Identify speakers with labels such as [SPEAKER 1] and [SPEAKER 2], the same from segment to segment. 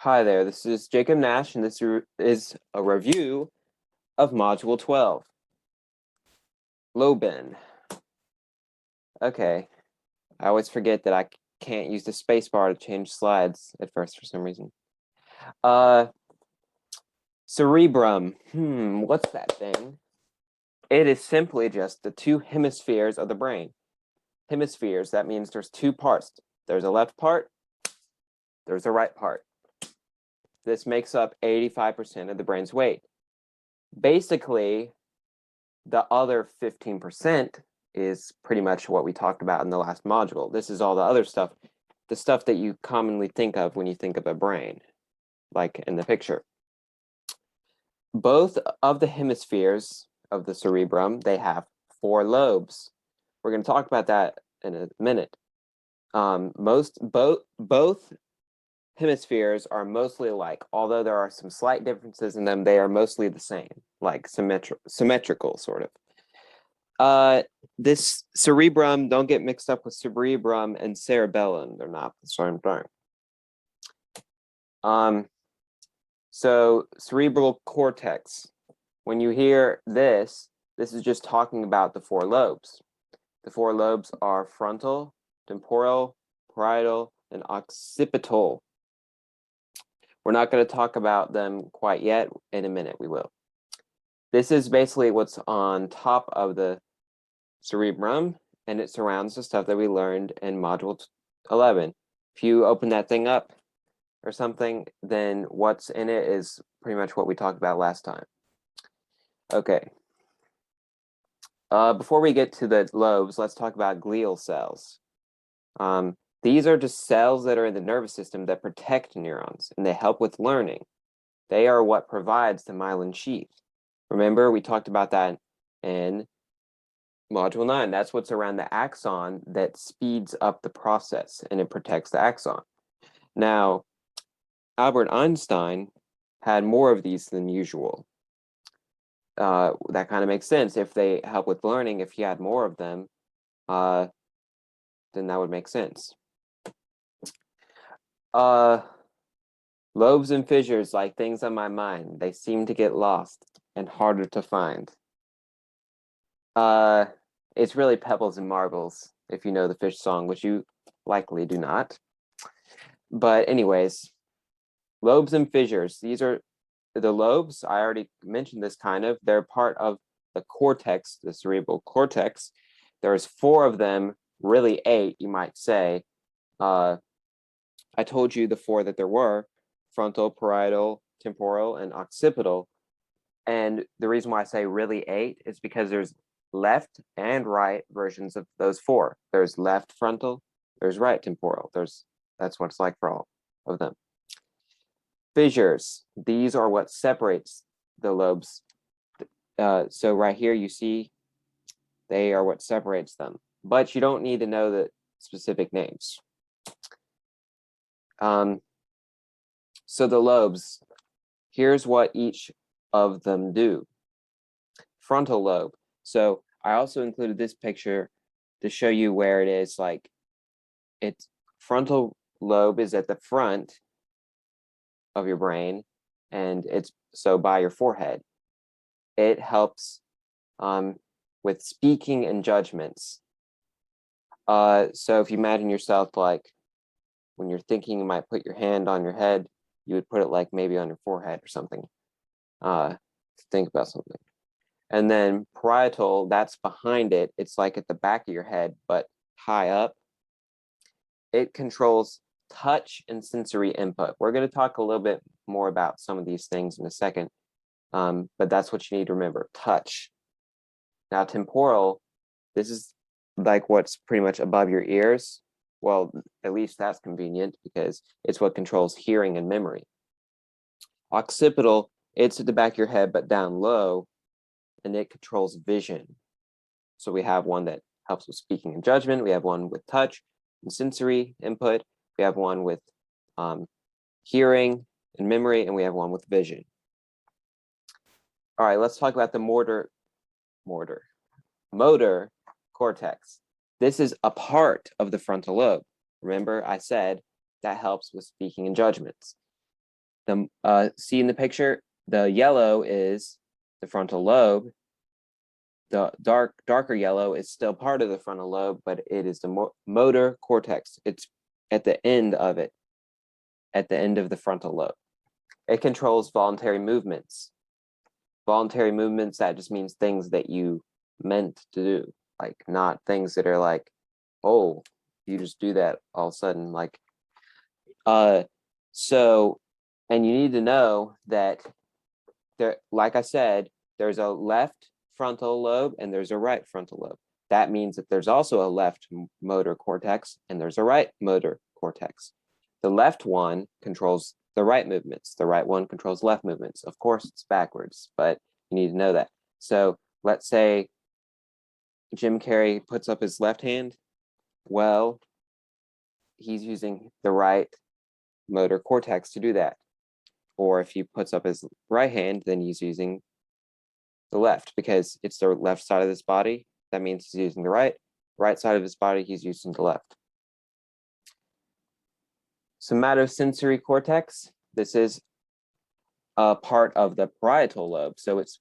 [SPEAKER 1] Hi there, this is Jacob Nash, and this is a review of Module 12, Loben. Okay, I always forget that I can't use the spacebar to change slides at first for some reason. Cerebrum, what's that thing? It is simply just the two hemispheres of the brain. Hemispheres, that means there's two parts. There's a left part, there's a right part. This makes up 85% of the brain's weight. Basically, the other 15% is pretty much what we talked about in the last module. This is all the other stuff, the stuff that you commonly think of when you think of a brain, like in the picture. Both of the hemispheres of the cerebrum, they have 4 lobes. We're going to talk about that in a minute. Both hemispheres are mostly alike, although there are some slight differences in them. They are mostly the same, like symmetrical, sort of. This cerebrum, don't get mixed up with cerebrum and cerebellum. They're not the same thing. So cerebral cortex. When you hear this is just talking about the 4 lobes. The 4 lobes are frontal, temporal, parietal, and occipital. We're not going to talk about them quite yet. In a minute, we will. This is basically what's on top of the cerebrum, and it surrounds the stuff that we learned in Module 11. If you open that thing up or something, then what's in it is pretty much what we talked about last time. Okay. Before we get to the lobes, let's talk about glial cells. These are just cells that are in the nervous system that protect neurons, and they help with learning. They are what provides the myelin sheath. Remember, we talked about that in Module 9. That's what's around the axon that speeds up the process, and it protects the axon. Now, Albert Einstein had more of these than usual. That kind of makes sense. If they help with learning, if he had more of them, then that would make sense. Lobes and fissures, like things on my mind, they seem to get lost and harder to find. It's really pebbles and marbles, if you know the fish song, which you likely do not. But anyways, lobes and fissures, these are the lobes. I already mentioned this kind of. They're part of the cortex, the cerebral cortex. There's 4 of them, really 8, you might say. I told you the 4 that there were: frontal, parietal, temporal, and occipital. And the reason why I say really 8 is because there's left and right versions of those 4. There's left frontal, there's right temporal. That's what it's like for all of them. Fissures, these are what separates the lobes. So right here you see they are what separates them, but you don't need to know the specific names. So the lobes, here's what each of them do. Frontal lobe. So I also included this picture to show you where it is. Like, its frontal lobe is at the front of your brain, and it's so by your forehead. It helps with speaking and judgments. So if you imagine yourself, like, when you're thinking, you might put your hand on your head, you would put it like maybe on your forehead or something to think about something. And then parietal, that's behind it. It's like at the back of your head, but high up. It controls touch and sensory input. We're going to talk a little bit more about some of these things in a second, but that's what you need to remember: touch. Now, temporal, this is like what's pretty much above your ears. Well, at least that's convenient because it's what controls hearing and memory. Occipital, it's at the back of your head, but down low, and it controls vision. So we have one that helps with speaking and judgment. We have one with touch and sensory input. We have one with hearing and memory, and we have one with vision. All right, let's talk about the motor cortex. This is a part of the frontal lobe. Remember, I said that helps with speaking and judgments. See in the picture, the yellow is the frontal lobe. The darker yellow is still part of the frontal lobe, but it is the motor cortex. It's at the end of it, at the end of the frontal lobe. It controls voluntary movements. Voluntary movements, that just means things that you meant to do, like not things that are like, oh, you just do that all of a sudden, like, so, and you need to know that there, like I said, there's a left frontal lobe and there's a right frontal lobe. That means that there's also a left motor cortex and there's a right motor cortex. The left one controls the right movements. The right one controls left movements. Of course, it's backwards, but you need to know that. So let's say Jim Carrey puts up his left hand. Well, he's using the right motor cortex to do that. Or if he puts up his right hand, then he's using the left because it's the left side of his body. That means he's using the right side of his body, he's using the left. Somatosensory cortex, this is a part of the parietal lobe. So it's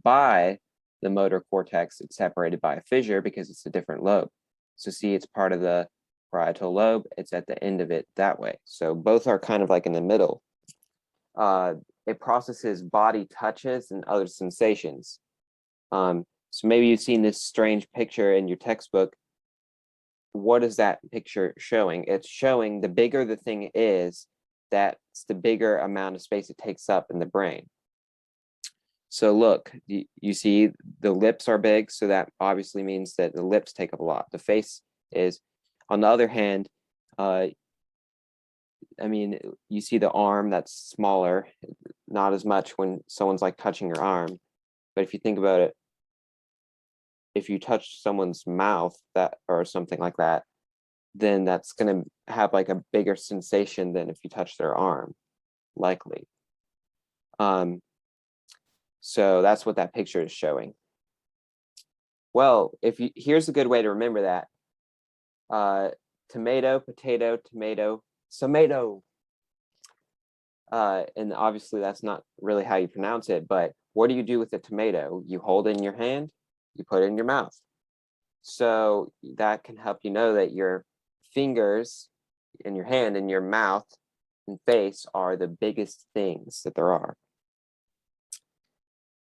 [SPEAKER 1] by the motor cortex, it's separated by a fissure because it's a different lobe. So see, it's part of the parietal lobe. It's at the end of it that way. So both are kind of like in the middle. It processes body touches and other sensations. So maybe you've seen this strange picture in your textbook. What is that picture showing? It's showing the bigger the thing is, that's the bigger amount of space it takes up in the brain. So look, you see the lips are big, so that obviously means that the lips take up a lot. The face is, on the other hand, I mean, you see the arm that's smaller, not as much when someone's like touching your arm. But if you think about it, if you touch someone's mouth that or something like that, then that's going to have like a bigger sensation than if you touch their arm, likely. So that's what that picture is showing. Well, here's a good way to remember that. Tomato, potato, tomato, tomato. And obviously that's not really how you pronounce it, but what do you do with a tomato? You hold it in your hand, you put it in your mouth. So that can help you know that your fingers in your hand and your mouth and face are the biggest things that there are.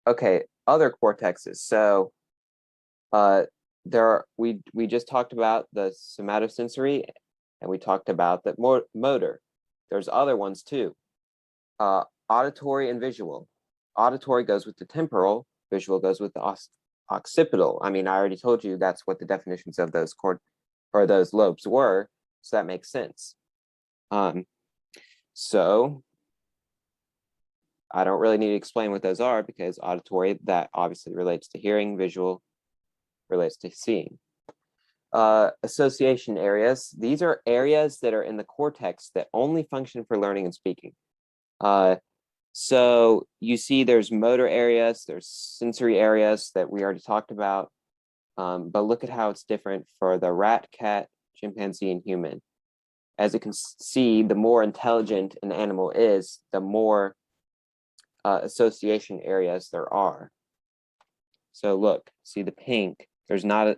[SPEAKER 1] Okay, other cortexes. So we just talked about the somatosensory and we talked about the motor. There's other ones too. Auditory and visual. Auditory goes with the temporal, visual goes with the occipital. I mean, I already told you that's what the definitions of those those lobes were, so that makes sense. So I don't really need to explain what those are because auditory, that obviously relates to hearing, visual relates to seeing. Association areas. These are areas that are in the cortex that only function for learning and speaking. So you see there's motor areas, there's sensory areas that we already talked about, but look at how it's different for the rat, cat, chimpanzee, and human. As you can see, the more intelligent an animal is, the more association areas there are. So look, see the pink, there's not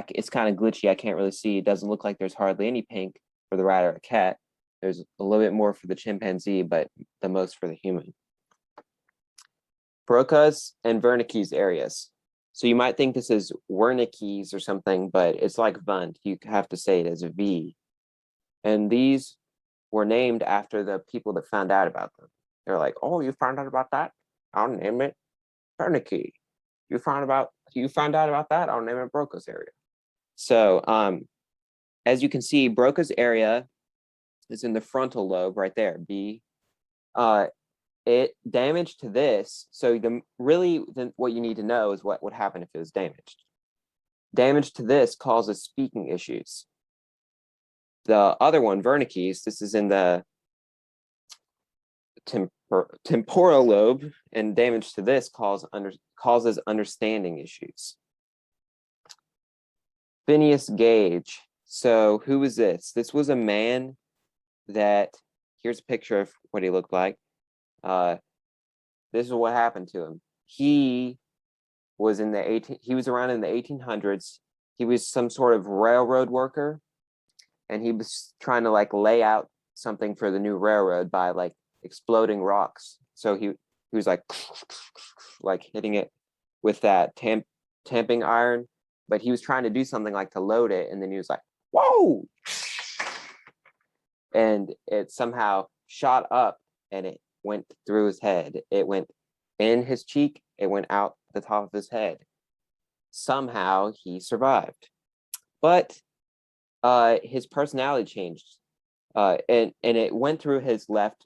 [SPEAKER 1] it's kind of glitchy, I can't really see, it doesn't look like there's hardly any pink for the rat or the cat. There's a little bit more for the chimpanzee, but the most for the human. Broca's and Wernicke's areas. So you might think this is Wernicke's or something, but it's like Wundt. You have to say it as a V. And these were named after the people that found out about them. They're like, oh, you found out about that? I'll name it Wernicke. You found out about that? I'll name it Broca's area. So as you can see, Broca's area is in the frontal lobe right there, B. It damage to this. So what you need to know is what would happen if it was damaged. Damage to this causes speaking issues. The other one, Wernicke's, this is in the temporal lobe, and damage to this causes understanding issues. Phineas Gage. So who was this? This was a man that here's a picture of what he looked like. This is what happened to him. He was around in the 1800s. He was some sort of railroad worker, and he was trying to like lay out something for the new railroad by like exploding rocks. So he was like like hitting it with that tamping iron, but he was trying to do something like to load it, and then he was like, whoa, and it somehow shot up and it went through his head. It went in his cheek, it went out the top of his head. Somehow he survived, but his personality changed, and it went through his left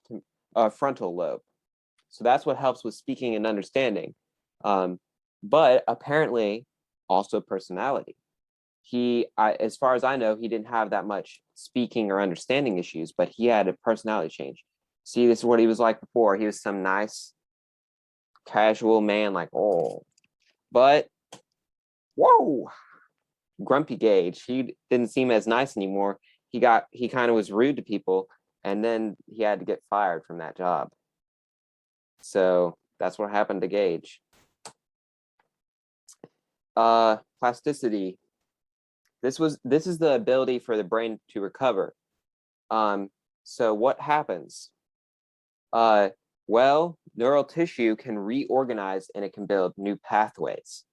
[SPEAKER 1] frontal lobe. So that's what helps with speaking and understanding. But apparently also personality. As far as I know, he didn't have that much speaking or understanding issues, but he had a personality change. See, this is what he was like before. He was some nice, casual man, like, oh, but whoa, grumpy Gage. He didn't seem as nice anymore. He kind of was rude to people, and then he had to get fired from that job. So that's what happened to Gage. Plasticity. This is the ability for the brain to recover. So what happens? Well, neural tissue can reorganize and it can build new pathways.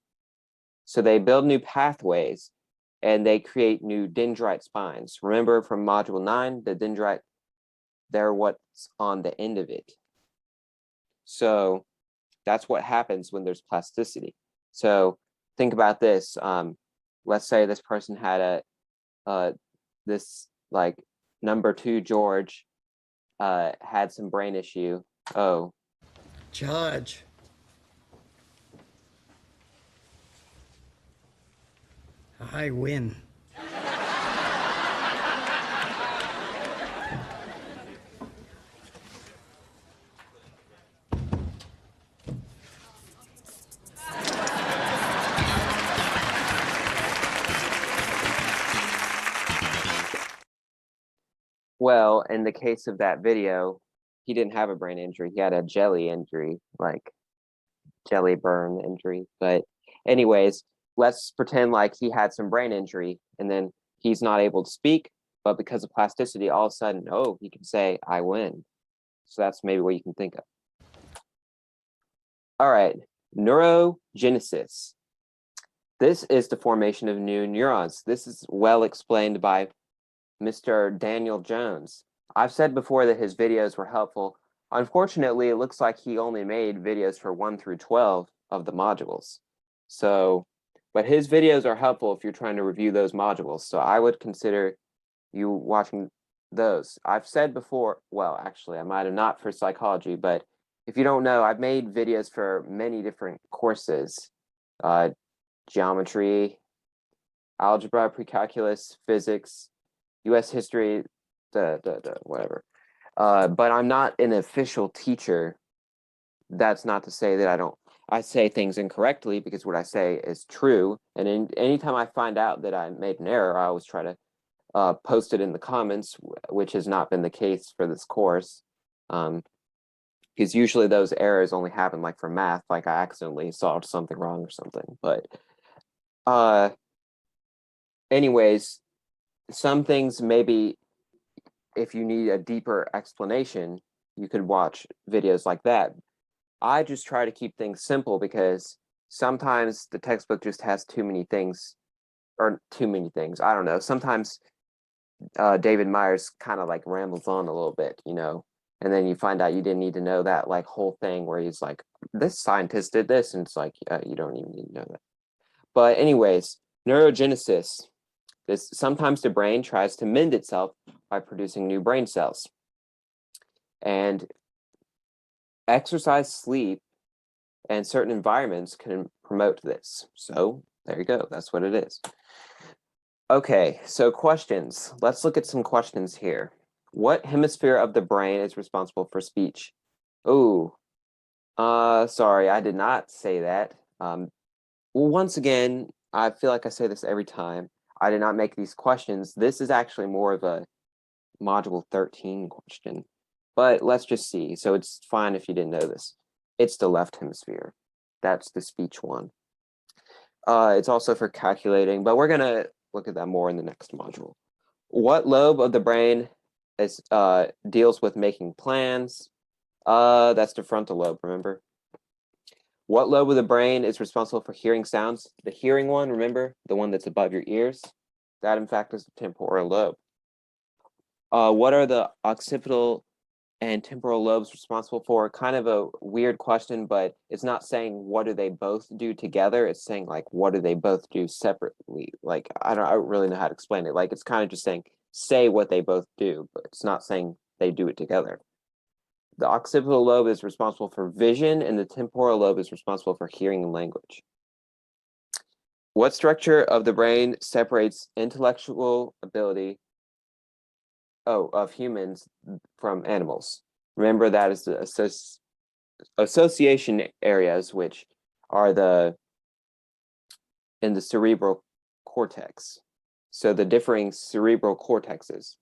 [SPEAKER 1] So they build new pathways and they create new dendrite spines. Remember from module 9, the dendrite, they're what's on the end of it. So that's what happens when there's plasticity. So think about this. Let's say this person had this like number 2 George had some brain issue. Oh,
[SPEAKER 2] Judge. I win.
[SPEAKER 1] well, in the case of that video, he didn't have a brain injury. He had a jelly injury, like jelly burn injury. But anyways, let's pretend like he had some brain injury and then he's not able to speak, but because of plasticity, all of a sudden, oh, he can say, I win. So that's maybe what you can think of. All right, neurogenesis. This is the formation of new neurons. This is well explained by Mr. Daniel Jones. I've said before that his videos were helpful. Unfortunately, it looks like he only made videos for 1 through 12 of the modules. So, but his videos are helpful if you're trying to review those modules. So I would consider you watching those. I've said before, well, actually, I might have not for psychology, but if you don't know, I've made videos for many different courses, geometry, algebra, pre-calculus, physics, U.S. history, whatever. But I'm not an official teacher. That's not to say that I say things incorrectly, because what I say is true. And anytime I find out that I made an error, I always try to post it in the comments, which has not been the case for this course. Because usually those errors only happen like for math, like I accidentally solved something wrong or something. But anyways, some things maybe if you need a deeper explanation, you could watch videos like that. I just try to keep things simple because sometimes the textbook just has too many things, or too many things. I don't know. Sometimes David Myers kind of like rambles on a little bit, and then you find out you didn't need to know that like whole thing where he's like, this scientist did this, and it's like, you don't even need to know that. But anyways, neurogenesis. Sometimes the brain tries to mend itself by producing new brain cells. And exercise, sleep, and certain environments can promote this. So there you go. That's what it is. Okay, so questions. Let's look at some questions here. What hemisphere of the brain is responsible for speech? Oh, sorry, I did not say that. Well, once again, I feel like I say this every time. I did not make these questions. This is actually more of a module 13 question. but let's just see. So it's fine if you didn't know this. It's the left hemisphere. That's the speech one. It's also for calculating, but we're gonna look at that more in the next module. What lobe of the brain is deals with making plans? That's the frontal lobe, remember? What lobe of the brain is responsible for hearing sounds? The hearing one, remember? The one that's above your ears? That, in fact, is the temporal lobe. What are the occipital and temporal lobes responsible for? Kind of a weird question, but it's not saying what do they both do together. It's saying like what do they both do separately. Like I don't really know how to explain it. Like it's kind of just saying say what they both do, but it's not saying they do it together. The occipital lobe is responsible for vision, and the temporal lobe is responsible for hearing and language. What structure of the brain separates intellectual ability of humans from animals? Remember that is the association areas, which are in the cerebral cortex. So the differing cerebral cortexes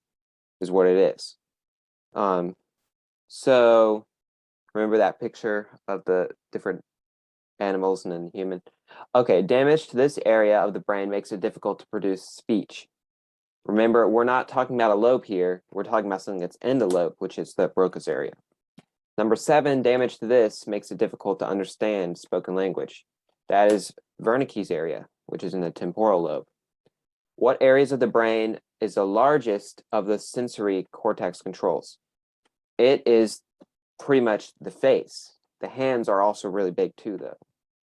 [SPEAKER 1] is what it is. So remember that picture of the different animals and then human. Okay, damage to this area of the brain makes it difficult to produce speech. Remember, we're not talking about a lobe here. We're talking about something that's in the lobe, which is the Broca's area. Number 7, damage to this makes it difficult to understand spoken language. That is Wernicke's area, which is in the temporal lobe. What areas of the brain is the largest of the sensory cortex controls? It is pretty much the face. The hands are also really big too, though.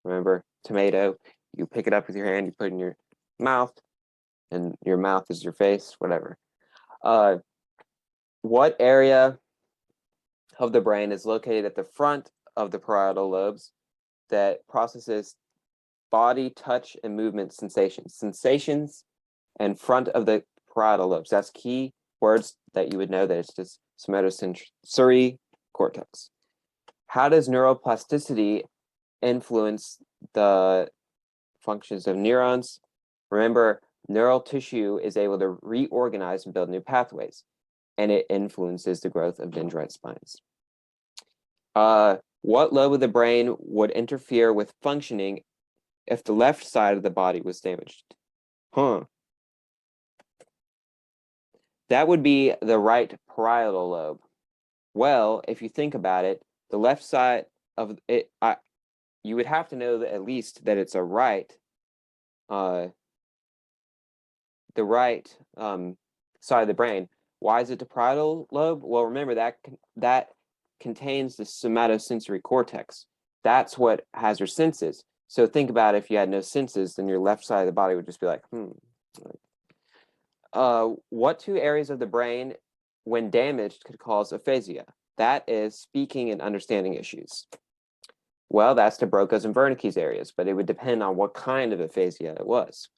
[SPEAKER 1] Remember, tomato, you pick it up with your hand, you put it in your mouth, and your mouth is your face, whatever. What area of the brain is located at the front of the parietal lobes that processes body, touch, and movement sensations? Sensations and front of the parietal lobes. That's key words that you would know that it's just somatosensory cortex. How does neuroplasticity influence the functions of neurons? Remember, neural tissue is able to reorganize and build new pathways, and it influences the growth of dendrite spines. What lobe of the brain would interfere with functioning if the left side of the body was damaged? That would be the right parietal lobe. Well, if you think about it, the left side of it, you would have to know that at least that it's a right, the right side of the brain. Why is it the parietal lobe? Well, remember that contains the somatosensory cortex. That's what has your senses. So think about if you had no senses, then your left side of the body would just be like, What 2 areas of the brain, when damaged, could cause aphasia? That is speaking and understanding issues. Well, that's the Broca's and Wernicke's areas, but it would depend on what kind of aphasia it was.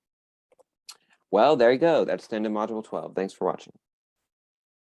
[SPEAKER 1] Well, there you go. That's the end of Module 12. Thanks for watching.